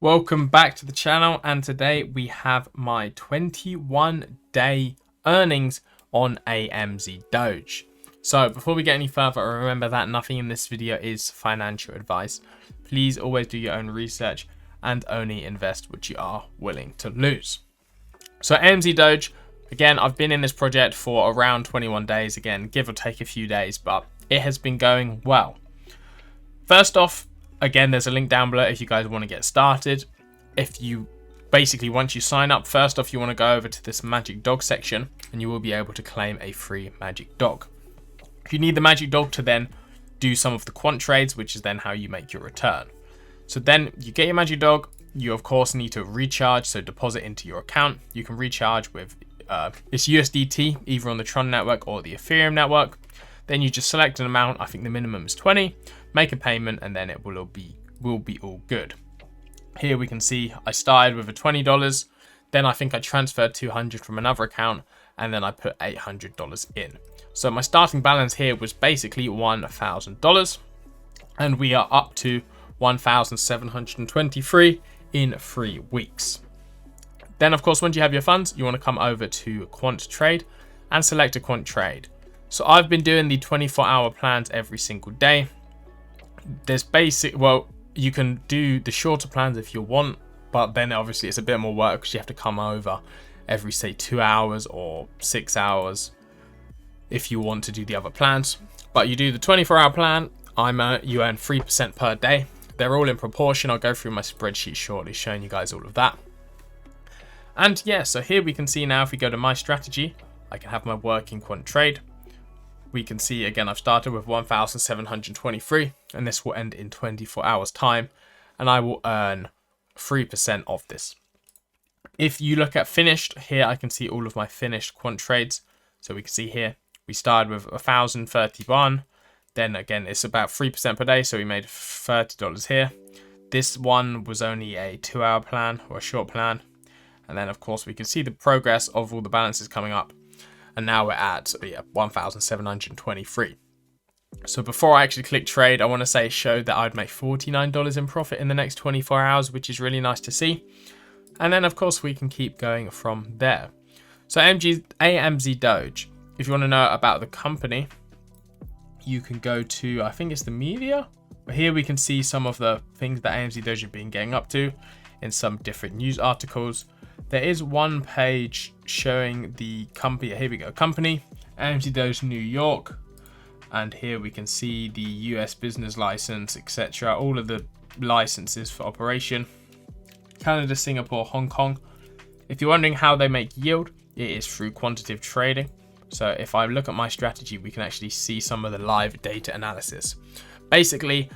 Welcome back to the channel, and today we have my 21-day earnings on Amzdoge. So before we get any further, remember that nothing in this video is financial advice. Please always do your own research and only invest what you are willing to lose. So Amzdoge, again, I've been in this project for around 21 days, again, give or take a few days, but it has been going well. First off, again, there's a link down below if you guys want to get started. If you basically, once you sign up, first off, you want to go over to this magic dog section and you will be able to claim a free magic dog. You need the magic dog to then do some of the quant trades, which is then how you make your return. So then you get your magic dog. You, of course, need to recharge, so deposit into your account. You can recharge with it's USDT, either on the Tron network or the Ethereum network. Then you just select an amount. I think the minimum is 20. Make a payment, and then it will be all good. Here we can see I started with a $20. Then I think I transferred 200 from another account, and then I put $800 in. So my starting balance here was basically $1,000, and we are up to 1,723 in 3 weeks. Then, of course, once you have your funds, you want to come over to quant trade and select a quant trade. So I've been doing the 24-hour plans every single day. There's you can do the shorter plans if you want, but then obviously it's a bit more work because you have to come over every, say, 2 hours or 6 hours if you want to do the other plans. But you do the 24-hour plan, you earn 3% per day. They're all in proportion. I'll go through my spreadsheet shortly showing you guys all of that. And yeah, so here we can see now, if we go to my strategy, I can have my working quant trade. We can see again, I've started with 1,723, and this will end in 24 hours time, and I will earn 3% of this. If you look at finished, here I can see all of my finished quant trades. So we can see here, we started with 1,031. Then again, it's about 3% per day, so we made $30 here. This one was only a 2-hour plan or a short plan. And then of course we can see the progress of all the balances coming up. And now we're at 1,723. So before I actually click trade, I want to say it showed that I'd make $49 in profit in the next 24 hours, which is really nice to see. And then of course we can keep going from there. So Amzdoge, if you want to know about the company, you can go to, I think it's the media. But here we can see some of the things that Amzdoge have been getting up to in some different news articles. There is one page showing the company. Here we go. Company, Amzdoge New York. And here we can see the US business license, etc. All of the licenses for operation. Canada, Singapore, Hong Kong. If you're wondering how they make yield, it is through quantitative trading. So if I look at my strategy, we can actually see some of the live data analysis. Basically,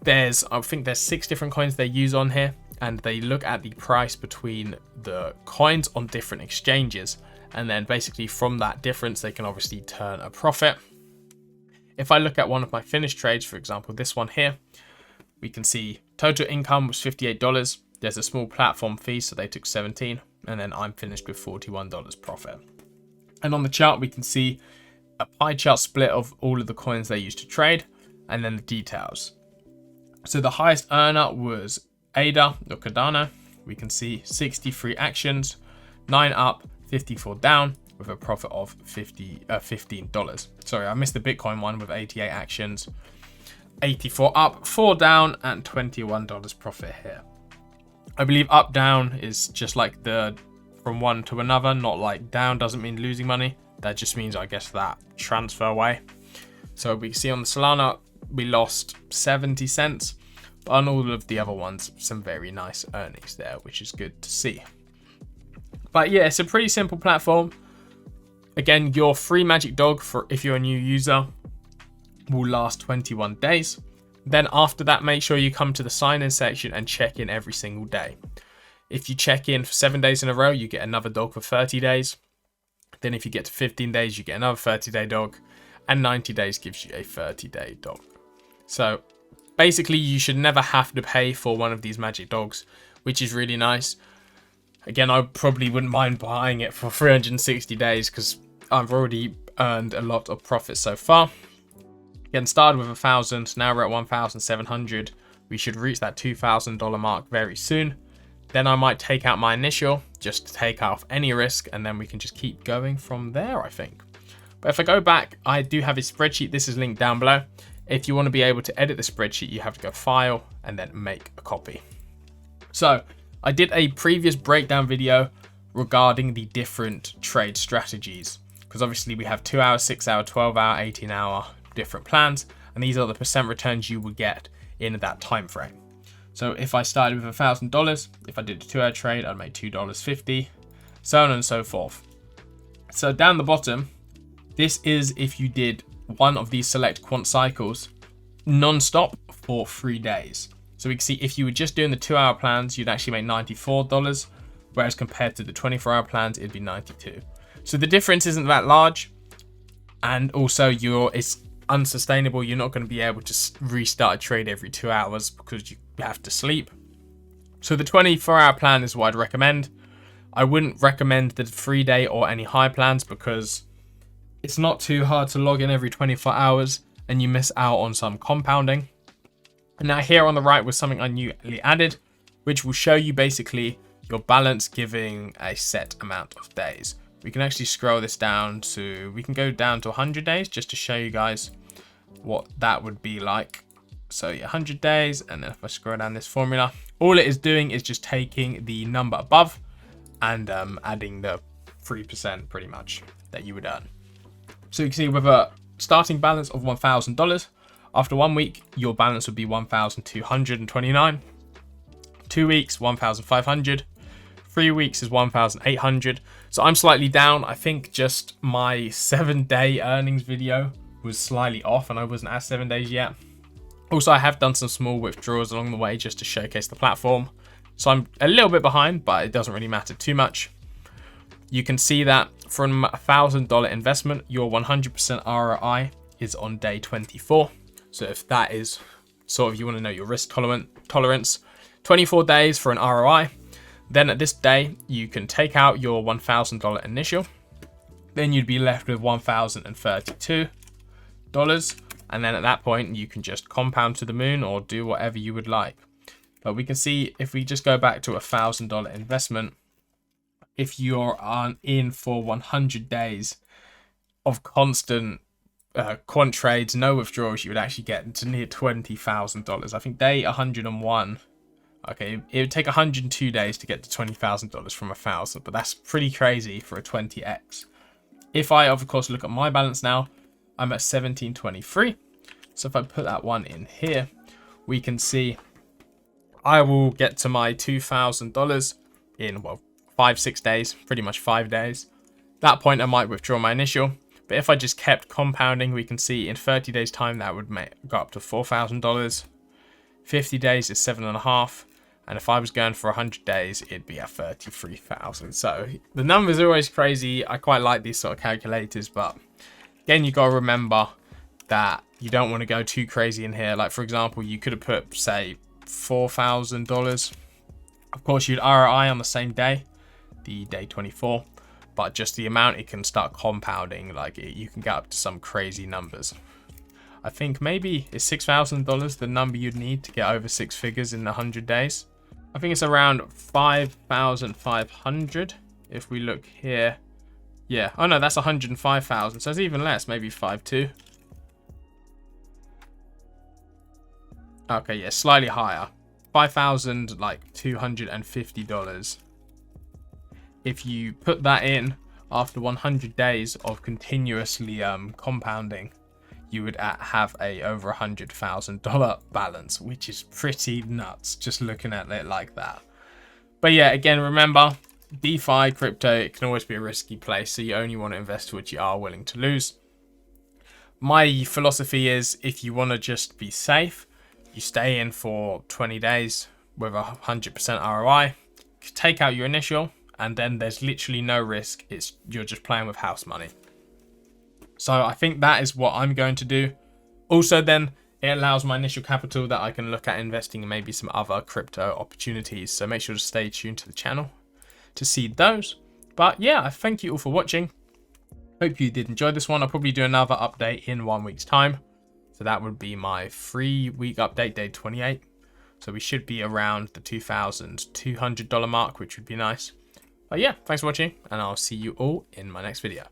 I think there's 6 different coins they use on here. And they look at the price between the coins on different exchanges. And then basically from that difference, they can obviously turn a profit. If I look at one of my finished trades, for example, this one here, we can see total income was $58. There's a small platform fee, so they took 17. And then I'm finished with $41 profit. And on the chart, we can see a pie chart split of all of the coins they used to trade. And then the details. So the highest earner was ADA or Cardano. We can see 63 actions, 9 up, 54 down, with a profit of $15. Sorry, I missed the Bitcoin one with 88 actions, 84 up, 4 down, and $21 profit here. I believe up down is just like the from one to another, not like down doesn't mean losing money. That just means, I guess, that transfer way. So we can see on the Solana we lost 70 cents. On all of the other ones, some very nice earnings there, which is good to see. But yeah, it's a pretty simple platform. Again, your free magic dog, for if you're a new user, will last 21 days. Then after that, make sure you come to the sign-in section and check in every single day. If you check in for 7 days in a row, you get another dog for 30 days. Then if you get to 15 days, you get another 30-day dog. And 90 days gives you a 30-day dog. So basically, you should never have to pay for one of these magic dogs, which is really nice. Again, I probably wouldn't mind buying it for 360 days because I've already earned a lot of profit so far. Again, started with 1,000, now we're at 1,700. We should reach that $2,000 mark very soon. then I might take out my initial just to take off any risk, and then we can just keep going from there, I think. But if I go back, I do have a spreadsheet. This is linked down below. If you want to be able to edit the spreadsheet, you have to go File and then make a copy. So I did a previous breakdown video regarding the different trade strategies, because obviously we have 2 hour, 6 hour, 12 hour, 18 hour different plans, and these are the percent returns you would get in that time frame. So if I started with $1,000, if I did a 2 hour trade, I'd make $2.50, so on and so forth. So down the bottom, this is if you did one of these select quant cycles non-stop for 3 days. So we can see if you were just doing the 2 hour plans, you'd actually make $94, whereas compared to the 24 hour plans, it'd be $92. So the difference isn't that large, and also it's unsustainable. You're not going to be able to restart a trade every 2 hours because you have to sleep. So the 24 hour plan is what I'd recommend. I wouldn't recommend the 3 day or any high plans because it's not too hard to log in every 24 hours and you miss out on some compounding. And now here on the right was something I newly added, which will show you basically your balance giving a set amount of days. We can actually scroll this down to, we can go down to 100 days just to show you guys what that would be like. So yeah, 100 days, and then if I scroll down this formula, all it is doing is just taking the number above and adding the 3% pretty much that you would earn. So you can see with a starting balance of $1,000, after 1 week, your balance would be $1,229. 2 weeks, $1,500. 3 weeks is $1,800. So I'm slightly down. I think just my 7-day earnings video was slightly off and I wasn't at 7 days yet. Also, I have done some small withdrawals along the way just to showcase the platform. So I'm a little bit behind, but it doesn't really matter too much. You can see that from a $1,000 investment, your 100% ROI is on day 24. So if that is sort of, you want to know your risk tolerance, 24 days for an ROI. Then at this day, you can take out your $1,000 initial. Then you'd be left with $1,032. And then at that point, you can just compound to the moon or do whatever you would like. But we can see if we just go back to a $1,000 investment, if you're in for 100 days of constant quant trades, no withdrawals, you would actually get to near $20,000. I think day 101. Okay, it would take 102 days to get to $20,000 from 1,000, but that's pretty crazy for a 20x. If I, of course, look at my balance now, I'm at 1723. So if I put that one in here, we can see I will get to my $2,000 in, well, 5-6 days, pretty much 5 days. At that point, I might withdraw my initial. But if I just kept compounding, we can see in 30 days time, that would go up to $4,000. 50 days is 7.5. And if I was going for 100 days, it'd be at 33,000. So the numbers are always crazy. I quite like these sort of calculators, but again, you got to remember that you don't want to go too crazy in here. Like for example, you could have put, say, $4,000. Of course, you'd ROI on the same day, the day 24, but just the amount it can start compounding, like you can get up to some crazy numbers. I think maybe is $6,000 the number you'd need to get over 6 figures in 100 days. I think it's around 5,500 if we look here. Yeah, oh no, that's 105,000, so it's even less, maybe 5.2. Okay, yeah, slightly higher. $5,250. If you put that in after 100 days of continuously compounding, you would have a over $100,000 balance, which is pretty nuts just looking at it like that. But yeah, again, remember, DeFi, crypto, it can always be a risky place, so you only want to invest what you are willing to lose. My philosophy is if you want to just be safe, you stay in for 20 days with a 100% ROI, take out your initial, and then there's literally no risk. You're just playing with house money. So I think that is what I'm going to do. Also then, it allows my initial capital that I can look at investing in maybe some other crypto opportunities. So make sure to stay tuned to the channel to see those. But yeah, I thank you all for watching. Hope you did enjoy this one. I'll probably do another update in 1 week's time. So that would be my 3-week update, day 28. So we should be around the $2,200 mark, which would be nice. But yeah, thanks for watching, and I'll see you all in my next video.